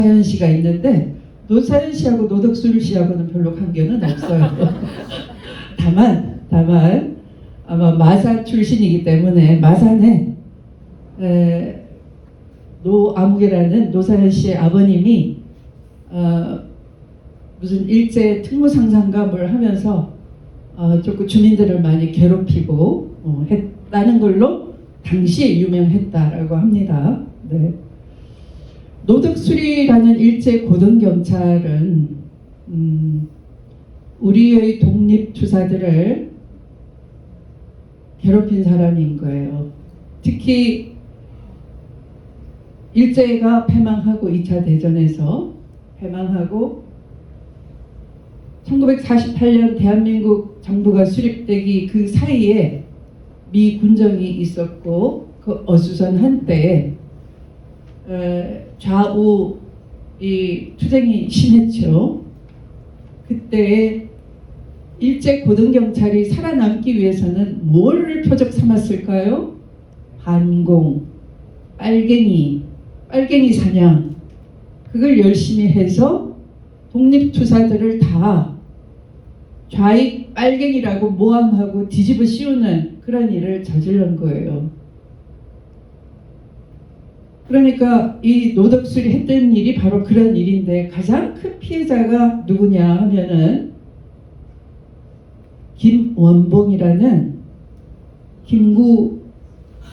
노사연 씨가 있는데 노사연 씨하고 노덕술 씨하고는 별로 관계는 없어요. 다만 아마 마사 출신이기 때문에 마산에 노아무개라는 노사연 씨의 아버님이 무슨 일제 특무상사인가 뭘 하면서 조금 주민들을 많이 괴롭히고 했다는 걸로 당시에 유명했다라고 합니다. 네. 노덕술이라는 일제 고등경찰은 우리의 독립투사들을 괴롭힌 사람인 거예요. 특히 일제가 패망하고 2차 대전에서 패망하고 1948년 대한민국 정부가 수립되기 그 사이에 미 군정이 있었고 그 어수선한 때에 좌우 이 투쟁이 심했죠. 그때 일제 고등경찰이 살아남기 위해서는 뭐를 표적 삼았을까요? 반공, 빨갱이 사냥, 그걸 열심히 해서 독립투사들을 다 좌익 빨갱이라고 모함하고 뒤집어 씌우는 그런 일을 저지른 거예요. 그러니까 이 노덕술이 했던 일이 바로 그런 일인데 가장 큰 피해자가 누구냐 하면은 김원봉이라는 김구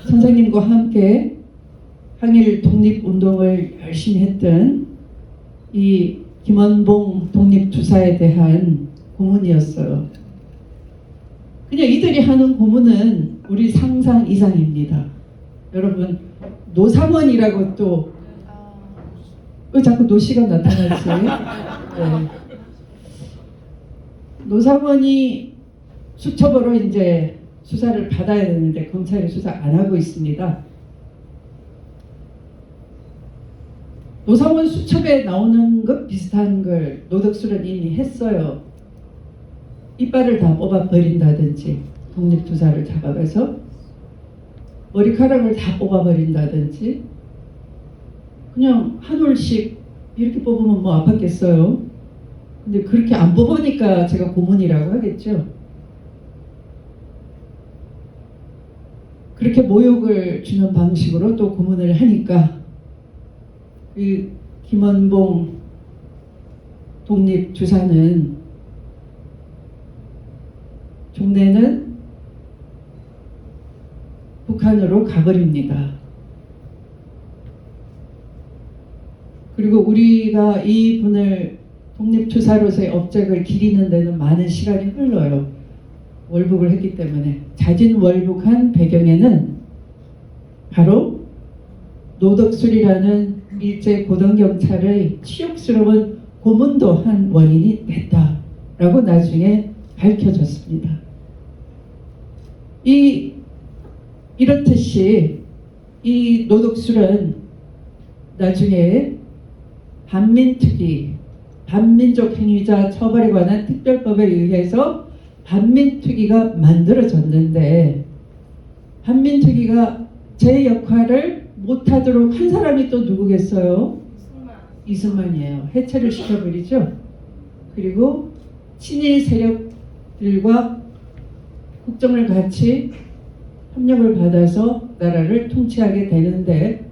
선생님과 함께 항일 독립운동을 열심히 했던 이 김원봉 독립투사에 대한 고문이었어요. 그냥 이들이 하는 고문은 우리 상상 이상입니다. 여러분 노삼원이라고 또 왜 자꾸 노씨가 나타나지? 네. 노삼원이 수첩으로 이제 수사를 받아야 되는데 검찰이 수사 안 하고 있습니다. 노삼원 수첩에 나오는 것 비슷한 걸 노덕술은 이미 했어요. 이빨을 다 뽑아버린다든지 독립투사를 잡아가서 머리카락을 다 뽑아버린다든지 그냥 한 올씩 이렇게 뽑으면 뭐 아팠겠어요. 근데 그렇게 안 뽑으니까 제가 고문이라고 하겠죠. 그렇게 모욕을 주는 방식으로 또 고문을 하니까 그 김원봉 독립투사는 종래는 북한으로 가버립니다. 그리고 우리가 이 분을 독립투사로서의 업적을 기리는 데는 많은 시간이 흘러요. 월북을 했기 때문에. 자진월북한 배경에는 바로 노덕술이라는 일제 고등경찰의 치욕스러운 고문도 한 원인이 됐다라고 나중에 밝혀졌습니다. 이렇듯이 이 노덕술은 나중에 반민특위, 반민족 행위자 처벌에 관한 특별법에 의해서 반민특위가 만들어졌는데 반민특위가 제 역할을 못하도록 한 사람이 또 누구겠어요? 이승만이에요. 해체를 시켜버리죠. 그리고 친일 세력들과 국정을 같이 협력을 받아서 나라를 통치하게 되는데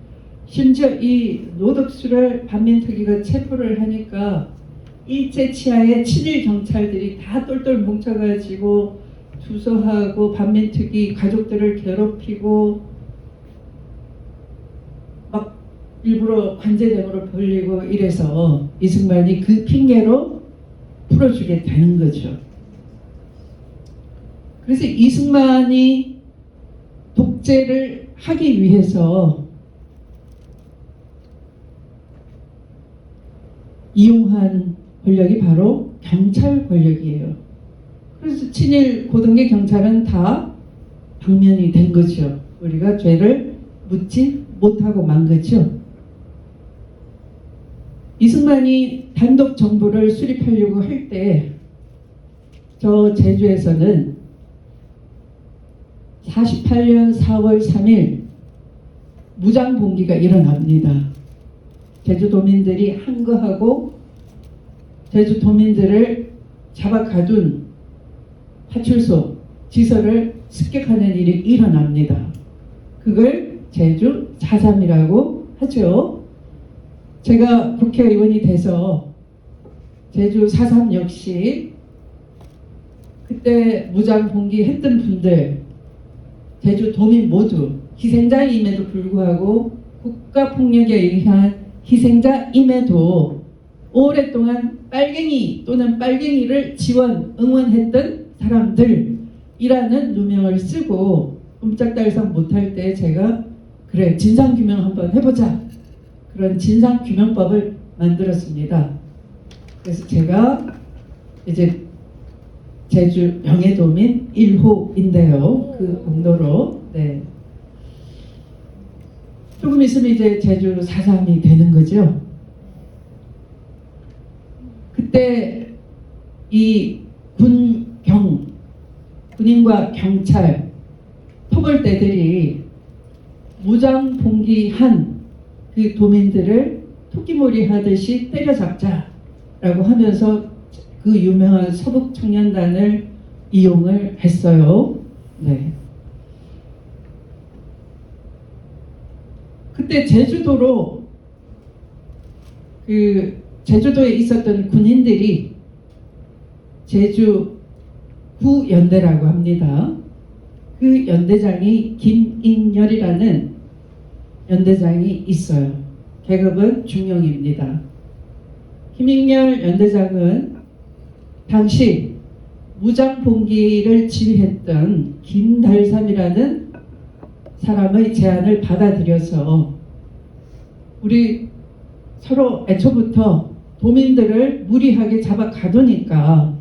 심지어 이 노덕술을 반민특위가 체포를 하니까 일제 치하의 친일 경찰들이 다 똘똘 뭉쳐가지고 주소하고 반민특위 가족들을 괴롭히고 막 일부러 관제dem으로 벌리고 이래서 이승만이 그 핑계로 풀어주게 되는 거죠. 그래서 이승만이 독재를 하기 위해서 이용한 권력이 바로 경찰 권력이에요. 그래서 친일 고등계 경찰은 다 방면이 된 거죠. 우리가 죄를 묻지 못하고 만 거죠. 이승만이 단독 정부를 수립하려고 할 때 저 제주에서는 48년 4월 3일 무장봉기가 일어납니다. 제주도민들이 항거하고 제주도민들을 잡아가둔 파출소, 지서를 습격하는 일이 일어납니다. 그걸 제주 4.3이라고 하죠. 제가 국회의원이 돼서 제주 4.3 역시 그때 무장봉기 했던 분들, 제주도민 모두 희생자임에도 불구하고 국가폭력에 의한 희생자임에도 오랫동안 빨갱이 또는 빨갱이를 지원, 응원했던 사람들이라는 누명을 쓰고 꼼짝달싹 못할 때 제가 그래 진상규명 한번 해보자, 그런 진상규명법을 만들었습니다. 그래서 제가 이제 제주 명예도민 1호인데요. 그 공로로. 네. 조금 있으면 이제 제주 4.3이 되는 거죠. 그때 이 군인과 경찰, 토벌대들이 무장봉기한 그 도민들을 토끼몰이 하듯이 때려잡자라고 하면서 그 유명한 서북청년단을 이용을 했어요. 네. 그때 제주도로 제주도에 있었던 군인들이 제주 구연대라고 합니다. 그 연대장이 김인열이라는 연대장이 있어요. 계급은 중령입니다. 김인열 연대장은 당시 무장봉기를 지휘했던 김달삼이라는 사람의 제안을 받아들여서 우리 서로 애초부터 도민들을 무리하게 잡아 가두니까,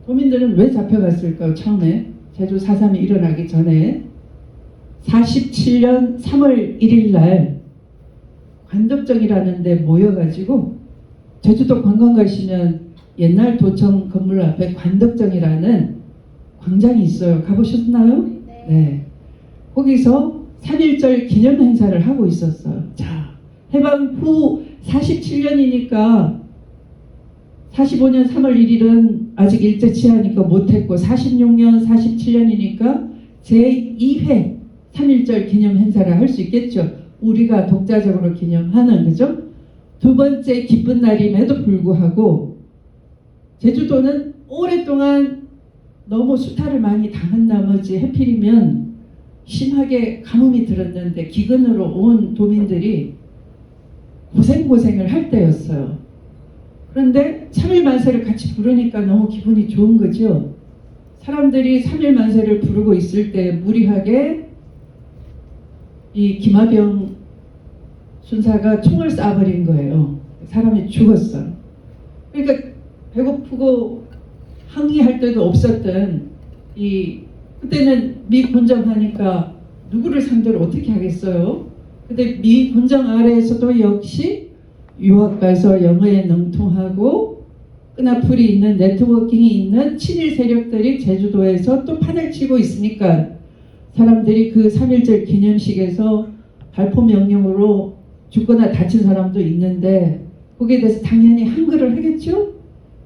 도민들은 왜 잡혀갔을까요? 처음에 제주 4.3이 일어나기 전에 47년 3월 1일 날 관덕정이라는 데 모여가지고, 제주도 관광 가시면 옛날 도청 건물 앞에 관덕정이라는 광장이 있어요. 가보셨나요? 네. 거기서 3.1절 기념 행사를 하고 있었어요. 자, 해방 후 47년이니까 45년 3월 1일은 아직 일제 치하니까 못했고, 46년, 47년이니까 제2회 3.1절 기념 행사를 할 수 있겠죠. 우리가 독자적으로 기념하는, 그죠? 두 번째 기쁜 날임에도 불구하고 제주도는 오랫동안 너무 수탈을 많이 당한 나머지 해필이면 심하게 가뭄이 들었는데 기근으로 온 도민들이 고생을 할 때였어요. 그런데 3.1 만세를 같이 부르니까 너무 기분이 좋은 거죠. 사람들이 3.1 만세를 부르고 있을 때 무리하게 이 김하병 순사가 총을 쏴버린 거예요. 사람이 죽었어. 그러니까 배고프고 항의할 데도 없었던 그때는 미 군정하니까 누구를 상대로 어떻게 하겠어요? 근데 미 군정 아래에서도 역시 유학 가서 영어에 능통하고 끈앞풀이 있는 네트워킹이 있는 친일 세력들이 제주도에서 또 판을 치고 있으니까 사람들이 그 3.1절 기념식에서 발포 명령으로 죽거나 다친 사람도 있는데 거기에 대해서 당연히 한글을 하겠죠?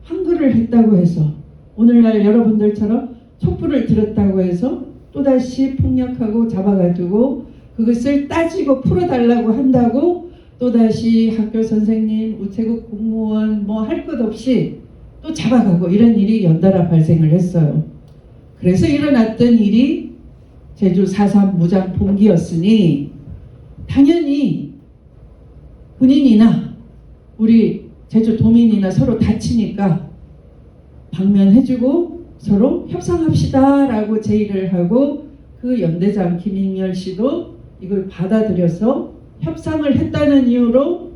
한글을 했다고 해서 오늘날 여러분들처럼 촛불을 들었다고 해서 또다시 폭력하고 잡아가지고 그것을 따지고 풀어달라고 한다고 또다시 학교 선생님, 우체국 공무원 뭐 할 것 없이 또 잡아가고 이런 일이 연달아 발생을 했어요. 그래서 일어났던 일이 제주 4.3 무장 봉기였으니 당연히 군인이나 우리 제주도민이나 서로 다치니까 방면해주고 서로 협상합시다 라고 제의를 하고 그 연대장 김인열 씨도 이걸 받아들여서 협상을 했다는 이유로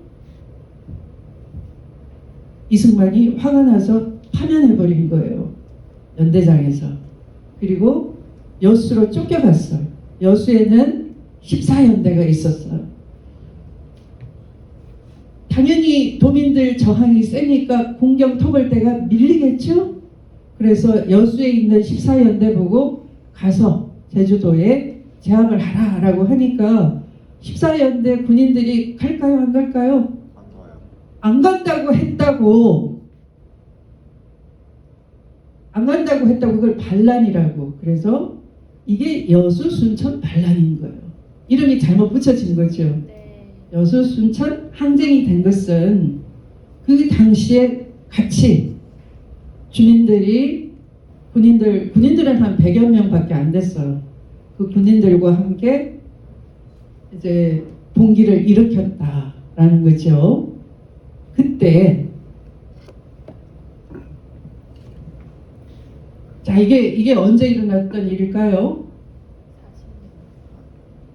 이승만이 화가 나서 파면해버린 거예요. 연대장에서. 그리고 여수로 쫓겨갔어요. 여수에는 14연대가 있었어요. 당연히 도민들 저항이 세니까 공경 토벌대가 밀리겠죠? 그래서 여수에 있는 14연대 보고 가서 제주도에 제압을 하라라고 하니까 14연대 군인들이 갈까요, 안 갈까요? 안 가요. 안 간다고 했다고. 안 간다고 했다고 그걸 반란이라고. 그래서 이게 여수 순천 반란인 거예요. 이름이 잘못 붙여진 거죠. 네. 여수 순천 항쟁이 된 것은 그 당시에 같이 주민들이 군인들은 한 100여 명밖에 안 됐어요. 그 군인들과 함께 이제 봉기를 일으켰다라는 거죠. 그때 자 이게 언제 일어났던 일일까요?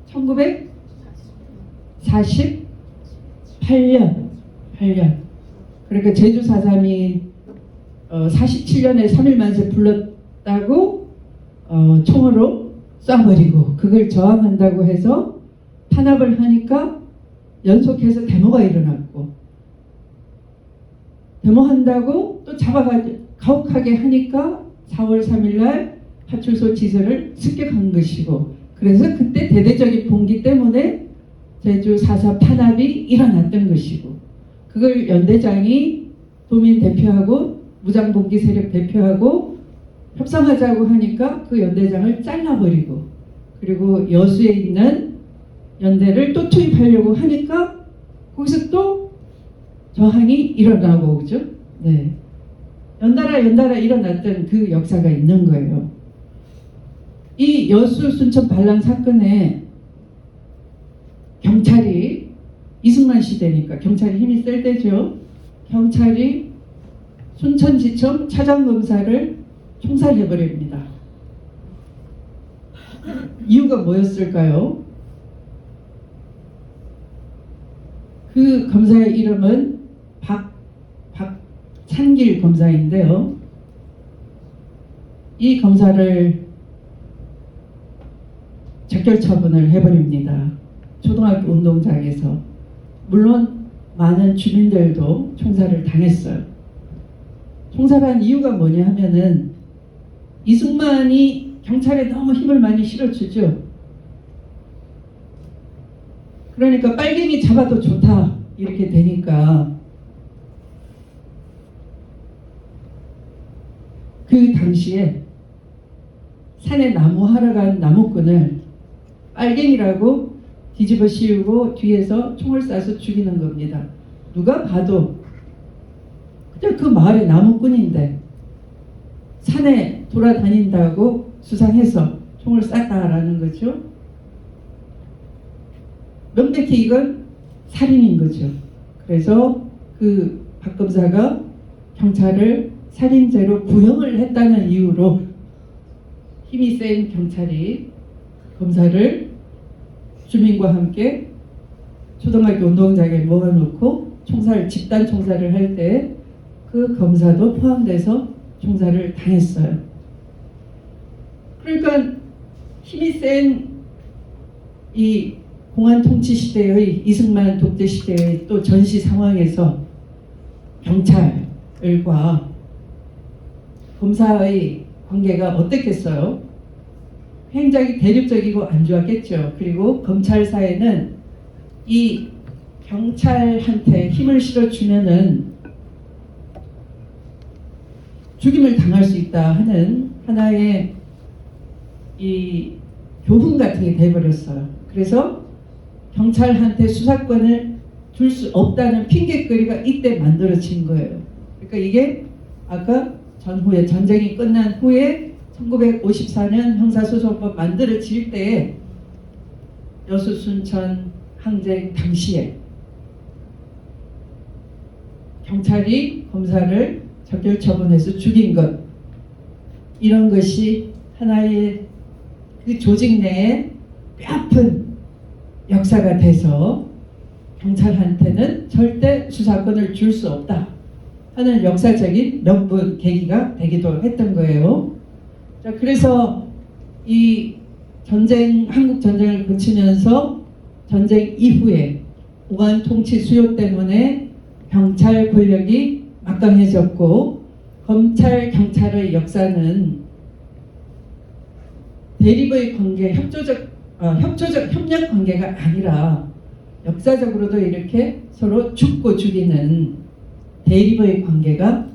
1948년. 그러니까 제주 4.3이 47년에 3일 만세 불렀다고 총으로 쏴버리고 그걸 저항한다고 해서 탄압을 하니까 연속해서 데모가 일어났고 데모한다고 또 잡아가지고 가혹하게 하니까 4월 3일 날 파출소 지서를 습격한 것이고 그래서 그때 대대적인 봉기 때문에 제주 4.4 탄압이 일어났던 것이고 그걸 연대장이 도민 대표하고 무장봉기 세력 대표하고 협상하자고 하니까 그 연대장을 잘라버리고 그리고 여수에 있는 연대를 또 투입하려고 하니까 거기서 또 저항이 일어나고 그죠? 네. 연달아 일어났던 그 역사가 있는 거예요. 이 여수 순천 반란 사건에 경찰이 이승만 시대니까 경찰이 힘이 셀 때죠. 경찰이 순천지청 차장검사를 총살해버립니다. 이유가 뭐였을까요? 그 검사의 이름은 박찬길 검사인데요. 이 검사를 적결 처분을 해버립니다. 초등학교 운동장에서. 물론 많은 주민들도 총살을 당했어요. 총살한 이유가 뭐냐 하면은 이승만이 경찰에 너무 힘을 많이 실어주죠. 그러니까 빨갱이 잡아도 좋다 이렇게 되니까 그 당시에 산에 나무하러 간 나무꾼을 빨갱이라고 뒤집어 씌우고 뒤에서 총을 쏴서 죽이는 겁니다. 누가 봐도 그냥 그 마을의 나무꾼인데 산에 돌아다닌다고 수상해서 총을 쐈다라는 거죠. 명백히 이건 살인인 거죠. 그래서 그 박 검사가 경찰을 살인죄로 구형을 했다는 이유로 힘이 센 경찰이 검사를 주민과 함께 초등학교 운동장에 모아놓고 집단 총살을 할 때 그 검사도 포함돼서 총살을 당했어요. 그러니까 힘이 센 이 공안 통치 시대의 이승만 독재 시대의 또 전시 상황에서 경찰과 검사의 관계가 어땠겠어요? 굉장히 대립적이고 안 좋았겠죠. 그리고 검찰사에는 이 경찰한테 힘을 실어주면은 죽임을 당할 수 있다 하는 하나의 이 교훈 같은 게 돼버렸어요. 그래서 경찰한테 수사권을 줄 수 없다는 핑계거리가 이때 만들어진 거예요. 그러니까 이게 아까 전후에 전쟁이 끝난 후에 1954년 형사소송법 만들어질 때에 여수 순천 항쟁 당시에 경찰이 검사를 적결 처분해서 죽인 것 이런 것이 하나의 그 조직 내에 뼈아픈 역사가 돼서 경찰한테는 절대 수사권을 줄 수 없다 하는 역사적인 명분 계기가 되기도 했던 거예요. 자, 그래서 이 한국 전쟁을 거치면서 전쟁 이후에 공안 통치 수요 때문에 경찰 권력이 막강해졌고 검찰 경찰의 역사는 대립의 관계, 협조적 협조적 협력 관계가 아니라 역사적으로도 이렇게 서로 죽고 죽이는 대립의 관계가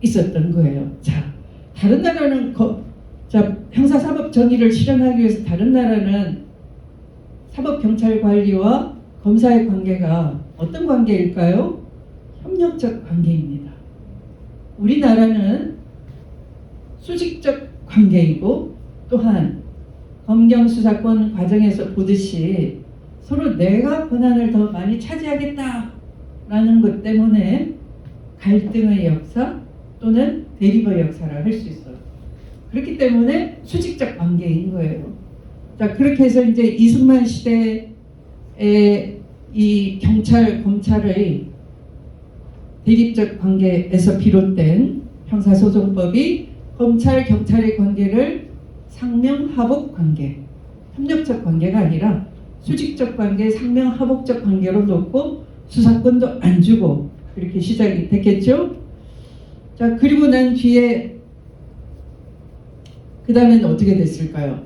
있었던 거예요. 자, 다른 나라는 형사사법 정의를 실현하기 위해서 다른 나라는 사법경찰관리와 검사의 관계가 어떤 관계일까요? 협력적 관계입니다. 우리나라는 수직적 관계이고, 또한 검경수사권 과정에서 보듯이 서로 내가 권한을 더 많이 차지하겠다라는 것 때문에 갈등의 역사 또는 대립의 역사를 할 수 있어요. 그렇기 때문에 수직적 관계인 거예요. 자, 그렇게 해서 이제 이승만 시대에 이 경찰, 검찰의 대립적 관계에서 비롯된 형사소송법이 검찰, 경찰의 관계를 상명하복 관계, 협력적 관계가 아니라 수직적 관계, 상명하복적 관계로 놓고 수사권도 안 주고 그렇게 시작이 됐겠죠. 자, 그리고 난 뒤에 그 다음에는 어떻게 됐을까요?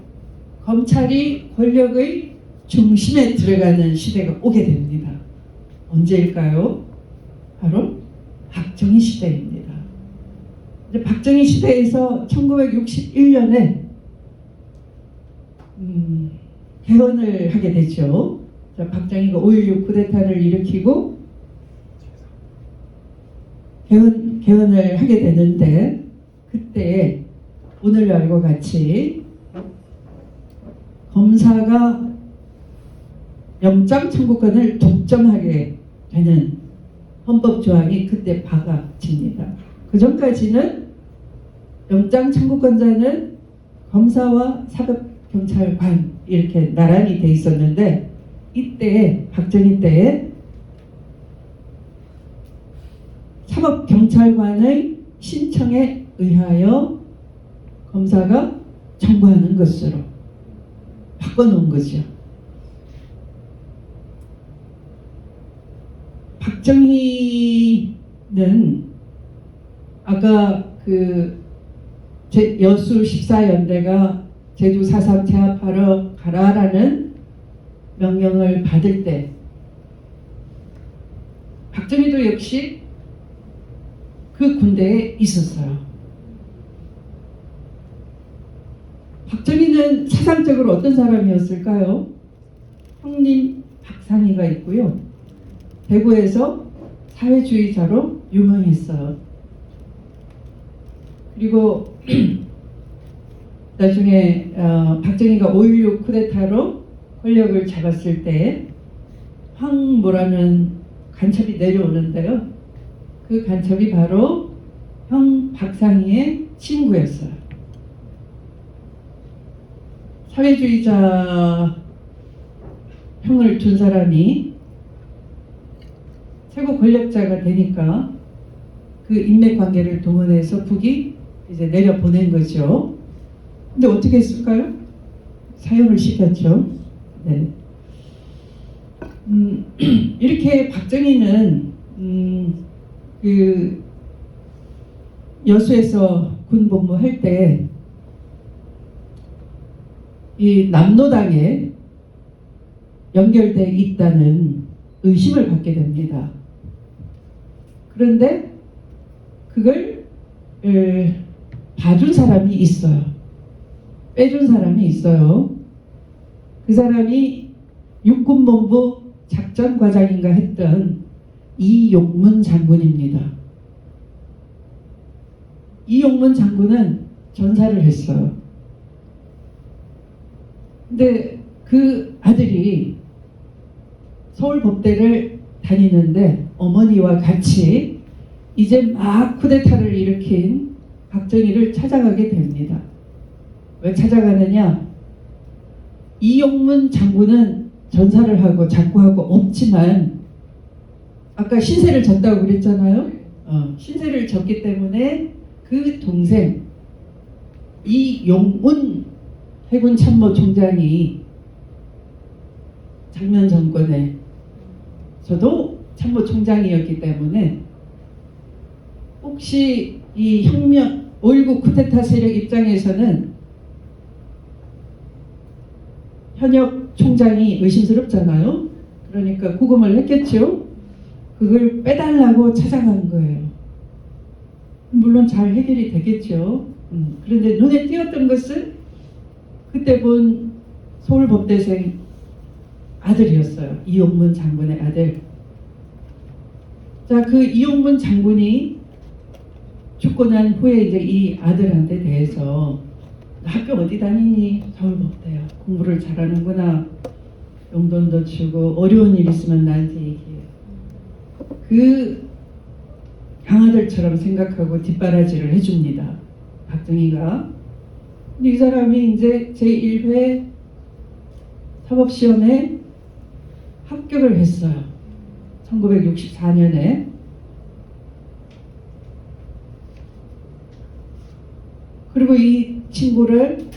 검찰이 권력의 중심에 들어가는 시대가 오게 됩니다. 언제일까요? 바로 박정희 시대입니다. 이제 박정희 시대에서 1961년에 개헌을 하게 되죠. 자, 박정희가 5.16 쿠데타를 일으키고 개헌을 하게 되는데, 그때 오늘날과 같이 검사가 영장 청구권을 독점하게 되는 헌법 조항이 그때 박아집니다. 그 전까지는 영장 청구권자는 검사와 사법경찰관 이렇게 나란히 돼 있었는데, 이때 박정희 때에 사법경찰관의 신청에 의하여 검사가 청구하는 것으로 바꿔놓은 거죠. 박정희는 아까 여수 14연대가 제주 4.3 제압하러 가라라는 명령을 받을 때 박정희도 역시 그 군대에 있었어요. 박정희는 사상적으로 어떤 사람이었을까요? 형님 박상희가 있고요. 대구에서 사회주의자로 유명했어요. 그리고 나중에 박정희가 5.16 쿠데타로 권력을 잡았을 때 황모라는 간첩이 내려오는데요. 그 간첩이 바로 형 박상희의 친구였어요. 사회주의자 형을 둔 사람이 최고 권력자가 되니까 그 인맥관계를 동원해서 북이 이제 내려보낸 거죠. 근데 어떻게 했을까요? 사형을 시켰죠. 네. 이렇게 박정희는 그 여수에서 군 복무할 때 이 남로당에 연결돼 있다는 의심을 받게 됩니다. 그런데 그걸 봐준 사람이 있어요. 빼준 사람이 있어요. 그 사람이 육군본부 작전과장인가 했던 이용문 장군입니다. 이용문 장군은 전사를 했어요. 근데 그 아들이 서울법대를 다니는데 어머니와 같이 이제 막 쿠데타를 일으킨 박정희를 찾아가게 됩니다. 왜 찾아가느냐? 이용문 장군은 전사를 하고 작고하고 없지만 아까 신세를 졌다고 그랬잖아요. 신세를 졌기 때문에 그 동생 이용문 해군 참모 총장이 장면 정권에 저도 참모 총장이었기 때문에 혹시 이 혁명 5.19 쿠데타 세력 입장에서는 현역 총장이 의심스럽잖아요. 그러니까 구금을 했겠죠. 그걸 빼달라고 찾아간 거예요. 물론 잘 해결이 되겠죠. 그런데 눈에 띄었던 것은 그때 본 서울법대생 아들이었어요. 이용문 장군의 아들. 자, 그 이용문 장군이 죽고 난 후에 이제 이 아들한테 대해서 학교 어디 다니니? 서울법대요. 공부를 잘하는구나. 용돈도 주고 어려운 일 있으면 나한테 얘기해. 그 강아들처럼 생각하고 뒷바라지를 해줍니다. 박정희가. 이 사람이 이제 제1회 사법시험에 합격을 했어요. 1964년에. 그리고 이 친구를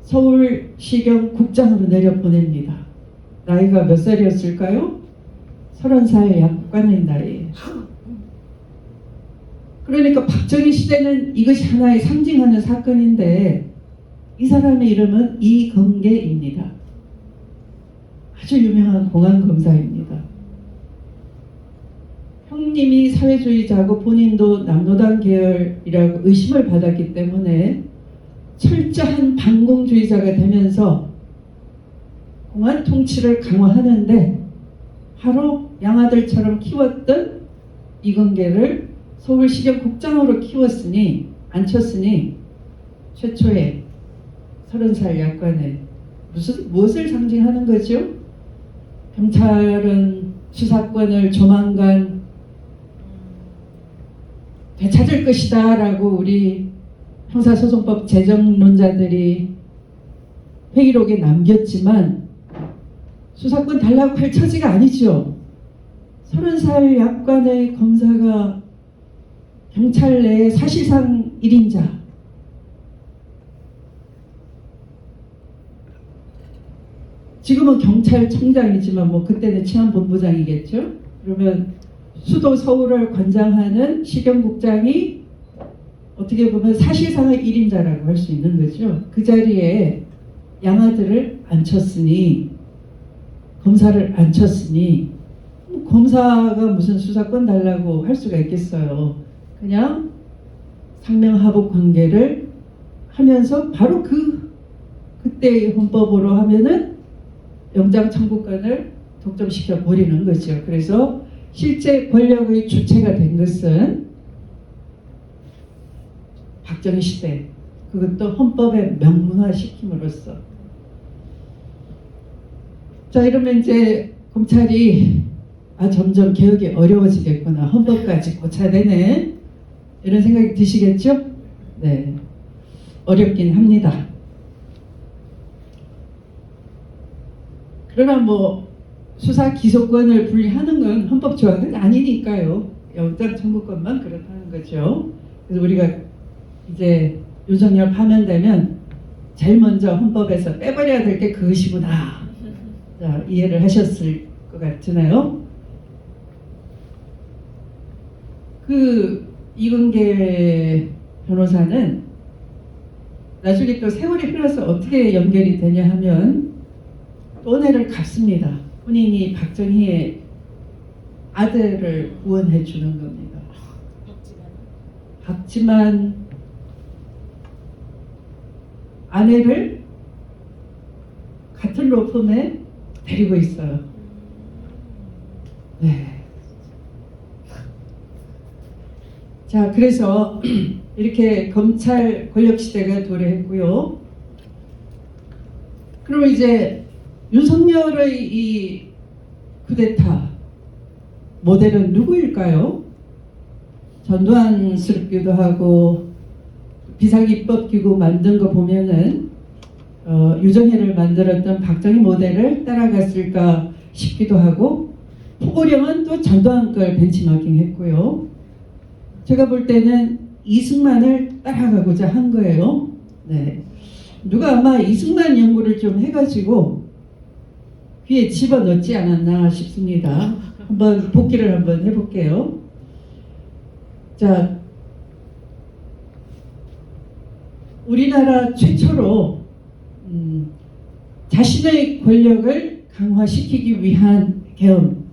서울시경 국장으로 내려보냅니다. 나이가 몇 살이었을까요? 30살 약관의 나이에요. 그러니까 박정희 시대는 이것이 하나의 상징하는 사건인데 이 사람의 이름은 이건계입니다. 아주 유명한 공안검사입니다. 형님이 사회주의자고 본인도 남노당 계열이라고 의심을 받았기 때문에 철저한 반공주의자가 되면서 공안 통치를 강화하는데 바로 양아들처럼 키웠던 이건계를 서울시경 국장으로 키웠으니 앉혔으니 최초의 30살 약관에 무엇을 상징하는 거죠? 경찰은 수사권을 조만간 되찾을 것이다 라고 우리 형사소송법 제정론자들이 회의록에 남겼지만 수사권 달라고 할 처지가 아니죠. 30살 약관의 검사가 경찰 내에 사실상 1인자. 지금은 경찰청장이지만 뭐 그때는 치안본부장이겠죠. 그러면 수도 서울을 관장하는 시경국장이 어떻게 보면 사실상의 1인자라고 할 수 있는 거죠. 그 자리에 양아들을 앉혔으니 검사를 앉혔으니 검사가 무슨 수사권 달라고 할 수가 있겠어요. 그냥 상명하복 관계를 하면서 바로 그때의 헌법으로 하면은 영장 청구권을 독점시켜 버리는 거죠. 그래서 실제 권력의 주체가 된 것은 박정희 시대, 그것도 헌법에 명문화시킴으로써. 자, 이러면 이제 검찰이 점점 개혁이 어려워지겠구나. 헌법까지 고쳐야 되네. 이런 생각이 드시겠죠? 네. 어렵긴 합니다. 그러나 뭐 수사 기소권을 분리하는 건 헌법 조항은 아니니까요. 영장 청구권만 그렇다는 거죠. 그래서 우리가 이제 윤석열 파면되면 제일 먼저 헌법에서 빼버려야 될 게 그것이구나. 자, 이해를 하셨을 것 같으나요? 이건계 변호사는 나중에 또 세월이 흘러서 어떻게 연결이 되냐 하면 또 은혜를 갚습니다. 본인이 박정희의 아들을 구원해 주는 겁니다. 박지만 아내를 같은 로펌에 데리고 있어요. 네. 자, 그래서 이렇게 검찰 권력 시대가 도래했고요. 그리고 이제 윤석열의 이 쿠데타 모델은 누구일까요? 전두환스럽기도 하고 비상입법기구 만든 거 보면은 유정혜를 만들었던 박정희 모델을 따라갔을까 싶기도 하고, 포고령은 또 전두환 걸 벤치마킹 했고요. 제가 볼 때는 이승만을 따라가고자 한 거예요. 네. 누가 아마 이승만 연구를 좀 해가지고 귀에 집어넣지 않았나 싶습니다. 한번 복기를 한번 해볼게요. 자, 우리나라 최초로 자신의 권력을 강화시키기 위한 계엄.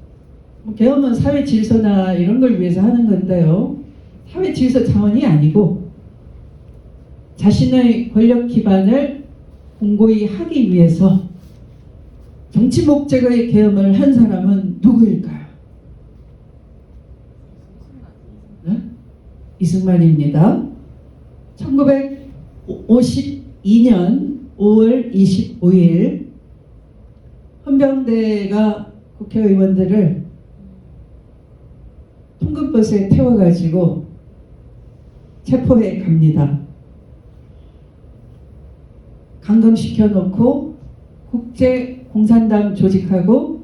계엄은 사회 질서나 이런 걸 위해서 하는 건데요. 사회 질서 차원이 아니고 자신의 권력 기반을 공고히 하기 위해서 정치 목적의 계엄을 한 사람은 누구일까요? 네? 이승만입니다. 1952년 5월 25일 헌병대가 국회의원들을 통근버스에 태워가지고 체포해 갑니다. 감금시켜 놓고 국제공산당 조직하고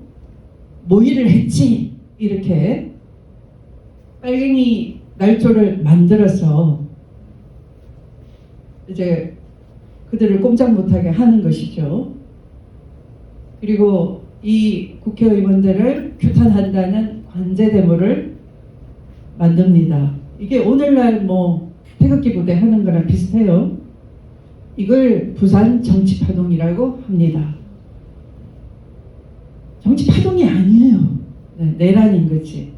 모의를 했지, 이렇게 빨갱이 날조를 만들어서 이제 그들을 꼼짝 못하게 하는 것이죠. 그리고 이 국회의원들을 규탄한다는 관제대모를 만듭니다. 이게 오늘날 뭐 태극기 부대 하는 거랑 비슷해요. 이걸 부산 정치파동이라고 합니다. 정치파동이 아니에요. 네, 내란인 거지.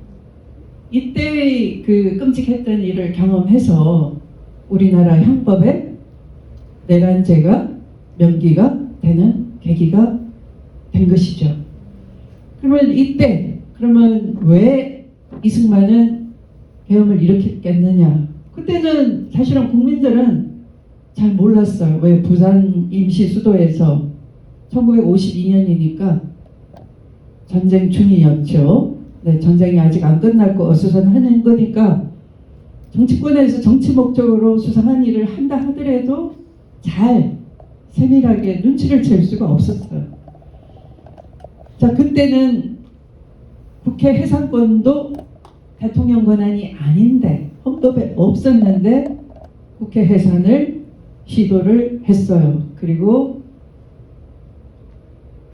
이때 그 끔찍했던 일을 경험해서 우리나라 형법에 내란죄가 명기가 되는 계기가 된 것이죠. 그러면 이때 왜 이승만은 계엄을 일으켰겠느냐? 그때는 사실은 국민들은 잘 몰랐어요. 왜 부산 임시 수도에서 1952년이니까 전쟁 중이었죠. 네, 전쟁이 아직 안 끝났고 어수선하는 거니까 정치권에서 정치 목적으로 수상한 일을 한다 하더라도 잘 세밀하게 눈치를 챌 수가 없었어요. 자, 그때는 국회 해산권도 대통령 권한이 아닌데 헌법에 없었는데 국회 해산을 시도를 했어요. 그리고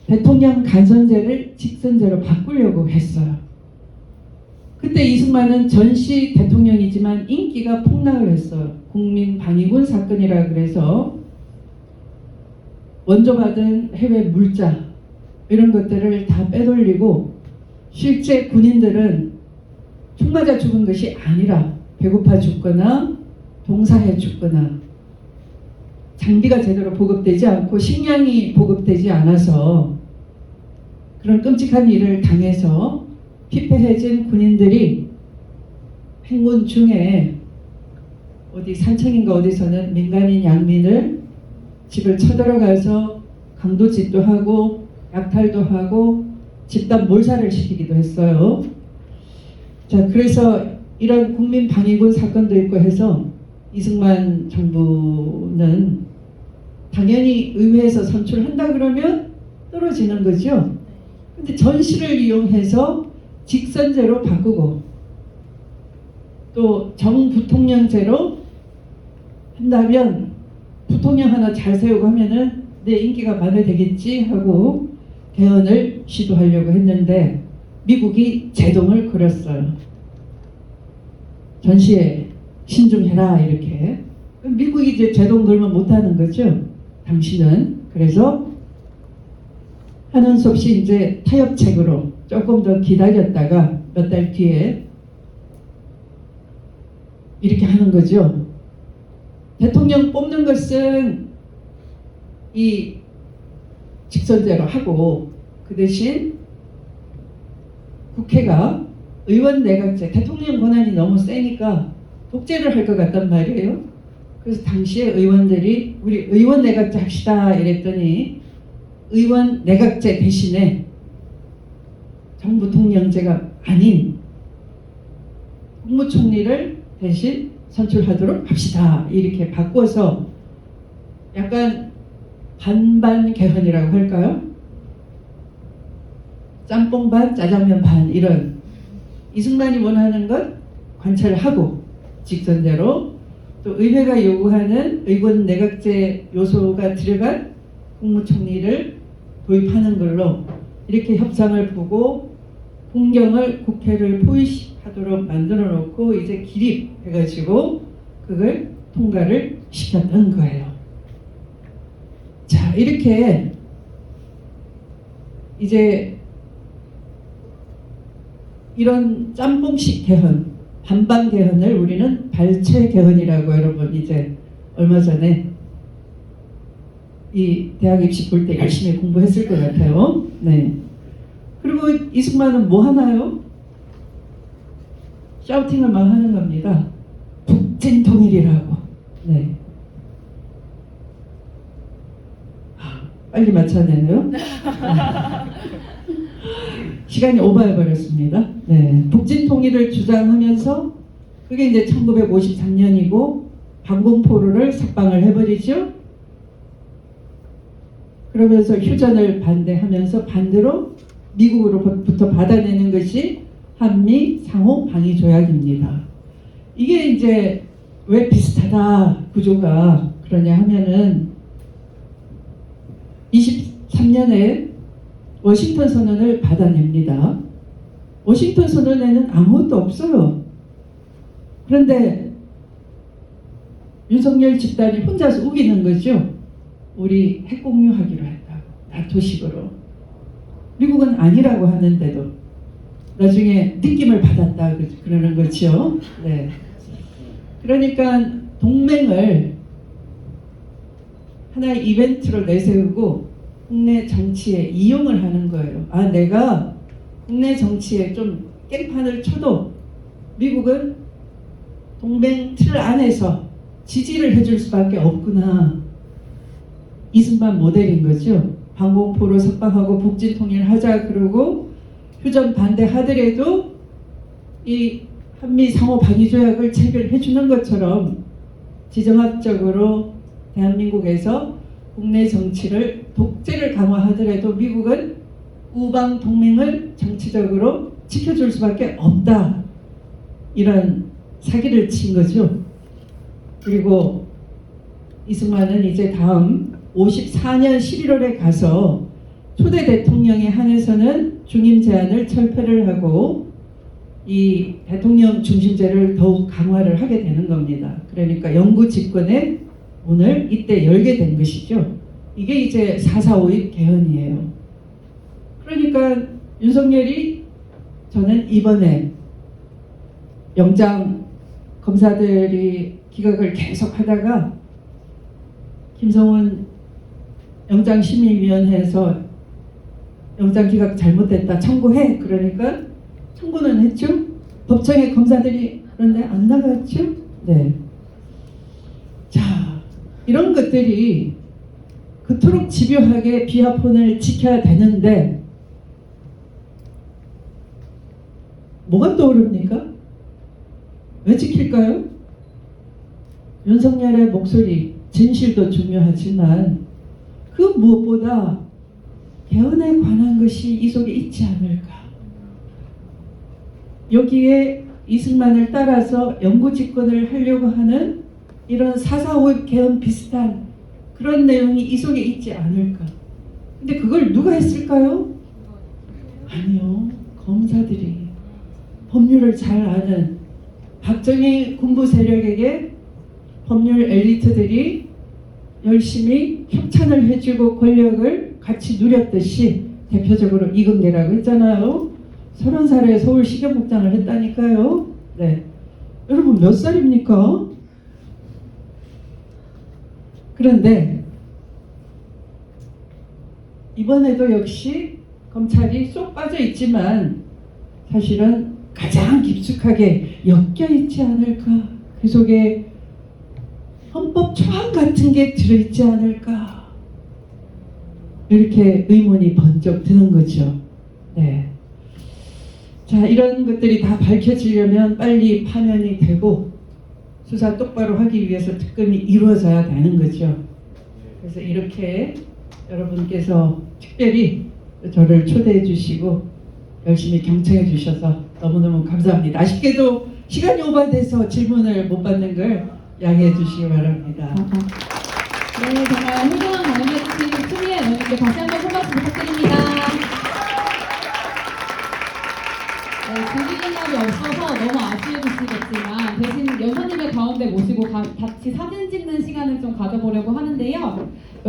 대통령 간선제를 직선제로 바꾸려고 했어요. 그때 이승만은 전시 대통령이지만 인기가 폭락을 했어요. 국민방위군 사건이라 그래서 원조받은 해외 물자 이런 것들을 다 빼돌리고 실제 군인들은 총 맞아 죽은 것이 아니라 배고파 죽거나 동사해 죽거나 장비가 제대로 보급되지 않고 식량이 보급되지 않아서 그런 끔찍한 일을 당해서 피폐해진 군인들이 행군 중에 어디 산청인가 어디서는 민간인 양민을 집을 쳐들어가서 강도짓도 하고 약탈도 하고 집단 몰살을 시키기도 했어요. 자, 그래서 이런 국민방위군 사건도 있고 해서 이승만 정부는 당연히 의회에서 선출한다 그러면 떨어지는 거죠. 근데 전시를 이용해서 직선제로 바꾸고 또 정부통령제로 한다면 부통령 하나 잘 세우고 하면은 내 인기가 많이 되겠지 하고 개헌을 시도하려고 했는데 미국이 제동을 걸었어요. 전시에 신중해라 이렇게. 미국이 이제 제동 걸면 못하는 거죠. 당신은. 그래서 하는 수 없이 이제 타협책으로 조금 더 기다렸다가 몇 달 뒤에 이렇게 하는 거죠. 대통령 뽑는 것은 이 직선제로 하고 그 대신 국회가 의원 내각제, 대통령 권한이 너무 세니까 독재를 할 것 같단 말이에요. 그래서 당시에 의원들이 우리 의원 내각제 합시다 이랬더니 의원 내각제 대신에 정부통령제가 아닌 국무총리를 대신 선출하도록 합시다 이렇게 바꿔서 약간 반반 개헌이라고 할까요? 짬뽕 반 짜장면 반 이런 이승만이 원하는 것 관철하고 직선제로 또 의회가 요구하는 의원 내각제 요소가 들어간 국무총리를 도입하는 걸로 이렇게 협상을 보고 공경을 국회를 포위하도록 만들어 놓고 이제 기립해가지고 그걸 통과를 시켰던 거예요. 자, 이렇게 이제 이런 짬뽕식 개헌, 반반 개헌을 우리는 발췌 개헌이라고 여러분 이제 얼마 전에 이 대학 입시 볼 때 열심히 공부했을 것 같아요. 네. 그리고 이승만은 뭐 하나요? 샤우팅을 막 하는 겁니다. 북진통일이라고. 네. 빨리 맞춰야 되네요. 시간이 오버해버렸습니다. 네. 북진통일을 주장하면서 그게 이제 1953년이고 방공포로를 석방을 해버리죠. 그러면서 휴전을 반대하면서 반대로 미국으로부터 받아내는 것이 한미 상호 방위 조약입니다. 이게 이제 왜 비슷하다 구조가 그러냐 하면은 23년에 워싱턴 선언을 받아냅니다. 워싱턴 선언에는 아무것도 없어요. 그런데 윤석열 집단이 혼자서 우기는 거죠. 우리 핵공유하기로 했다고, 나토식으로. 미국은 아니라고 하는데도 나중에 느낌을 받았다 그러는 거죠. 네. 그러니까 동맹을 하나의 이벤트로 내세우고 국내 정치에 이용을 하는 거예요. 아, 내가 국내 정치에 좀 깽판을 쳐도 미국은 동맹 틀 안에서 지지를 해줄 수밖에 없구나. 이승만 모델인 거죠. 방공포로 석방하고 북진통일하자 그러고 휴전 반대하더라도 이 한미 상호 방위조약을 체결해 주는 것처럼 지정학적으로 대한민국에서 국내 정치를 독재를 강화하더라도 미국은 우방 동맹을 정치적으로 지켜줄 수밖에 없다. 이런 사기를 친 거죠. 그리고 이승만은 이제 다음 54년 11월에 가서 초대 대통령에 한해서는 중임 제한을 철폐를 하고 이 대통령 중심제를 더욱 강화를 하게 되는 겁니다. 그러니까 영구 집권의 문을 이때 열게 된 것이죠. 이게 이제 4.4.5의 개헌이에요. 그러니까 윤석열이 저는 이번에 영장 검사들이 기각을 계속 하다가 김성훈 영장심의위원회에서 영장 기각 잘못됐다 청구해. 그러니까 청구는 했죠. 법정에 검사들이 그런데 안 나갔죠. 네. 자, 이런 것들이 그토록 집요하게 비하폰을 지켜야 되는데 뭐가 떠오릅니까? 왜 지킬까요? 윤석열의 목소리, 진실도 중요하지만 그 무엇보다 개헌에 관한 것이 이 속에 있지 않을까. 여기에 이승만을 따라서 영구 집권을 하려고 하는 이런 4.4.5 개헌 비슷한 그런 내용이 이 속에 있지 않을까. 근데 그걸 누가 했을까요? 아니요. 검사들이. 법률을 잘 아는 박정희 군부 세력에게 법률 엘리트들이 열심히 협찬을 해주고 권력을 같이 누렸듯이 대표적으로 이근계라고 했잖아요. 30살에 서울 시경국장을 했다니까요. 네. 여러분 몇 살입니까? 그런데 이번에도 역시 검찰이 쏙 빠져 있지만 사실은 가장 깊숙하게 엮여 있지 않을까. 그 속에 헌법 초안 같은 게 들어있지 않을까. 이렇게 의문이 번쩍 드는 거죠. 네. 자, 이런 것들이 다 밝혀지려면 빨리 파면이 되고 수사 똑바로 하기 위해서 특검이 이루어져야 되는 거죠. 그래서 이렇게 여러분께서 특별히 저를 초대해 주시고 열심히 경청해 주셔서 너무너무 감사합니다. 아쉽게도 시간이 오버돼서 질문을 못 받는 걸 양해해 주시기 바랍니다. 네, 정말 훌륭한 강연해주신 수미애 의원님께 다시 한번 큰 박수 부탁드립니다. 드리는 날이 없어서 너무 아쉬우시겠지만 대신 여사님을 가운데 모시고 같이 사진 찍는 시간을 좀 가져보려고 하는데요.